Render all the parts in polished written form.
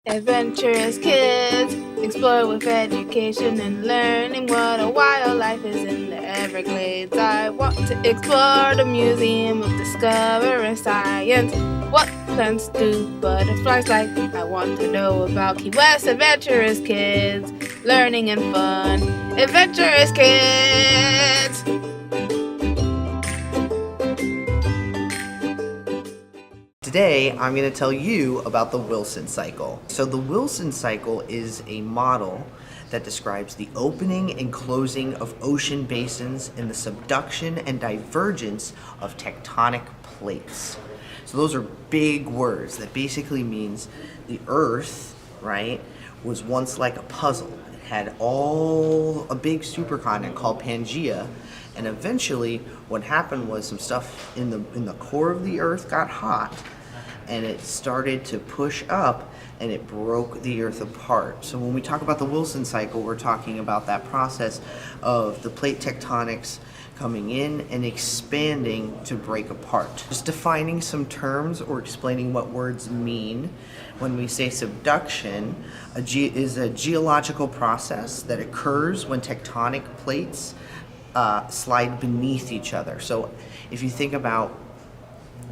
Adventurous kids, explore with education and learning what a wild life is in the Everglades. I want to explore the Museum of Discovering Science. What plants do butterflies like? I want to know about Key West Adventurous Kids, learning and fun. Adventurous Kids! Today, I'm going to tell you about the Wilson cycle. So the Wilson cycle is a model that describes the opening and closing of ocean basins and the subduction and divergence of tectonic plates. So those are big words that basically means the Earth, right, was once like a puzzle. It had a big supercontinent called Pangaea, and eventually what happened was some stuff in the core of the Earth got hot, and it started to push up, and it broke the Earth apart. So when we talk about the Wilson cycle, we're talking about that process of the plate tectonics coming in and expanding to break apart. Just defining some terms or explaining what words mean. When we say subduction, is a geological process that occurs when tectonic plates slide beneath each other. So if you think about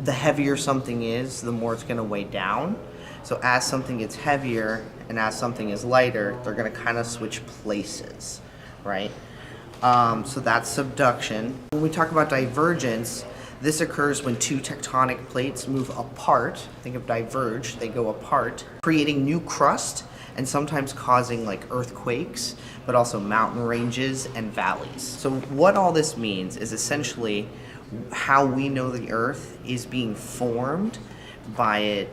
the heavier something is, the more it's going to weigh down. So as something gets heavier and as something is lighter, they're going to kind of switch places, right? So that's subduction. When we talk about divergence, this occurs when two tectonic plates move apart. Think of diverge, they go apart, creating new crust and sometimes causing like earthquakes, but also mountain ranges and valleys. So what all this means is essentially how we know the Earth is being formed by it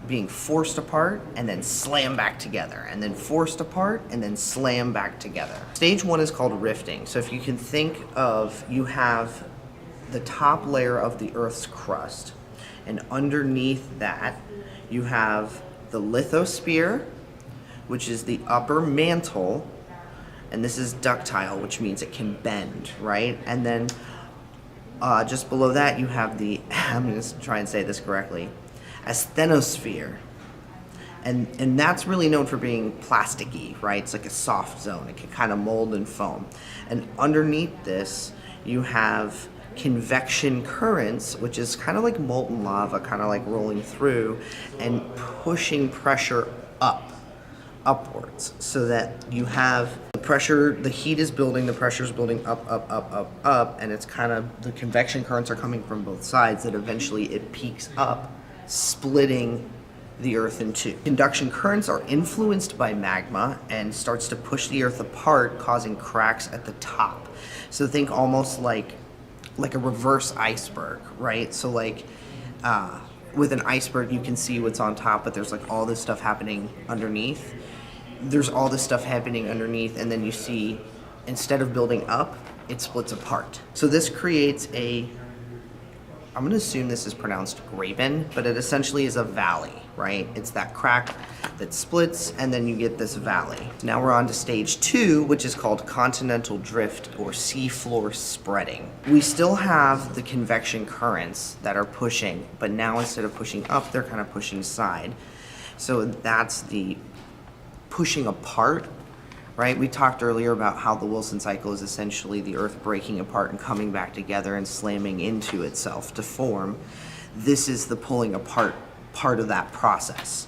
being forced apart and then slammed back together, and then forced apart and then slammed back together. Stage one is called rifting. So if you can think of, you have the top layer of the Earth's crust, and underneath that you have the lithosphere, which is the upper mantle, and this is ductile, which means it can bend, right? And then just below that you have the, I'm going to try and say this correctly, asthenosphere. And that's really known for being plasticky, right? It's like a soft zone. It can kind of mold and foam. And underneath this, you have convection currents, which is kind of like molten lava, kind of like rolling through and pushing pressure upwards, so that you have the pressure, the heat is building, the pressure is building up, and it's kind of, the convection currents are coming from both sides, that eventually it peaks up, splitting the Earth in two. Conduction currents are influenced by magma and starts to push the Earth apart, causing cracks at the top. So think almost like a reverse iceberg, right? So like with an iceberg, you can see what's on top, but there's like all this stuff happening underneath. There's all this stuff happening underneath, and then you see, instead of building up, it splits apart. So this creates I'm going to assume this is pronounced graben, but it essentially is a valley, right? It's that crack that splits, and then you get this valley. Now we're on to stage two, which is called continental drift or seafloor spreading. We still have the convection currents that are pushing, but now instead of pushing up, they're kind of pushing side. So that's the pushing apart, right? We talked earlier about how the Wilson cycle is essentially the Earth breaking apart and coming back together and slamming into itself to form. This is the pulling apart part of that process.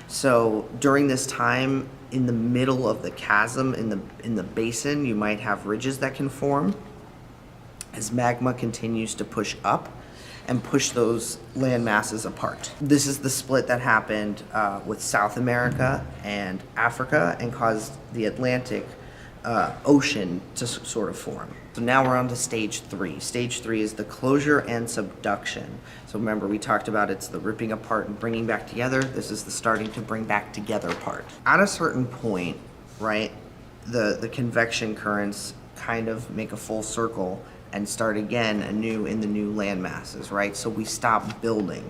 So during this time, in the middle of the chasm, in the basin, you might have ridges that can form as magma continues to push up and push those land masses apart. This is the split that happened with South America and Africa and caused the Atlantic Ocean to sort of form. So now we're on to stage three. Stage three is the closure and subduction. So remember, we talked about it's the ripping apart and bringing back together. This is the starting to bring back together part. At a certain point, right, the convection currents kind of make a full circle and start again anew in the new land masses, right? So we stop building.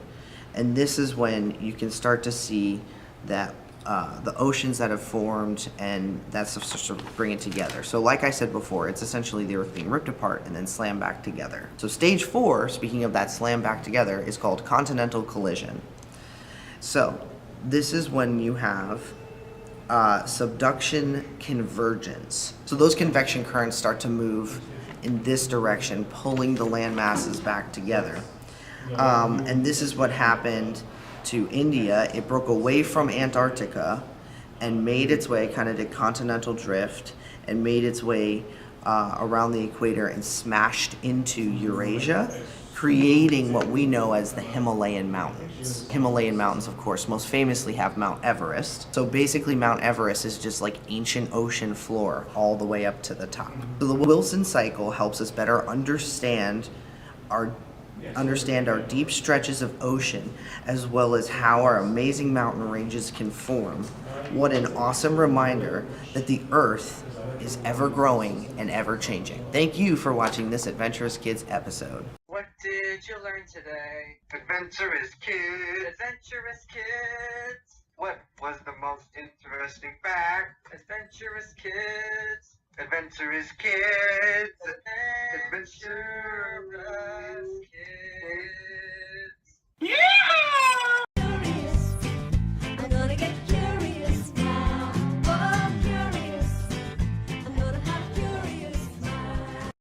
And this is when you can start to see that the oceans that have formed and that stuff sort of bring it together. So like I said before, it's essentially the Earth being ripped apart and then slammed back together. So stage four, speaking of that slam back together, is called continental collision. So this is when you have subduction convergence. So those convection currents start to move in this direction, pulling the land masses back together. And this is what happened to India. It broke away from Antarctica and made its way, kind of did continental drift, and made its way around the equator and smashed into Eurasia, creating what we know as the Himalayan mountains. Himalayan mountains, of course, most famously have Mount Everest. So basically Mount Everest is just like ancient ocean floor all the way up to the top. So the Wilson cycle helps us better understand our deep stretches of ocean, as well as how our amazing mountain ranges can form. What an awesome reminder that the Earth is ever growing and ever changing. Thank you for watching this Adventurous Kids episode. What did you learn today? Adventurous Kids! Adventurous Kids! What was the most interesting fact? Adventurous Kids! Adventurous Kids! Adventurous Kids!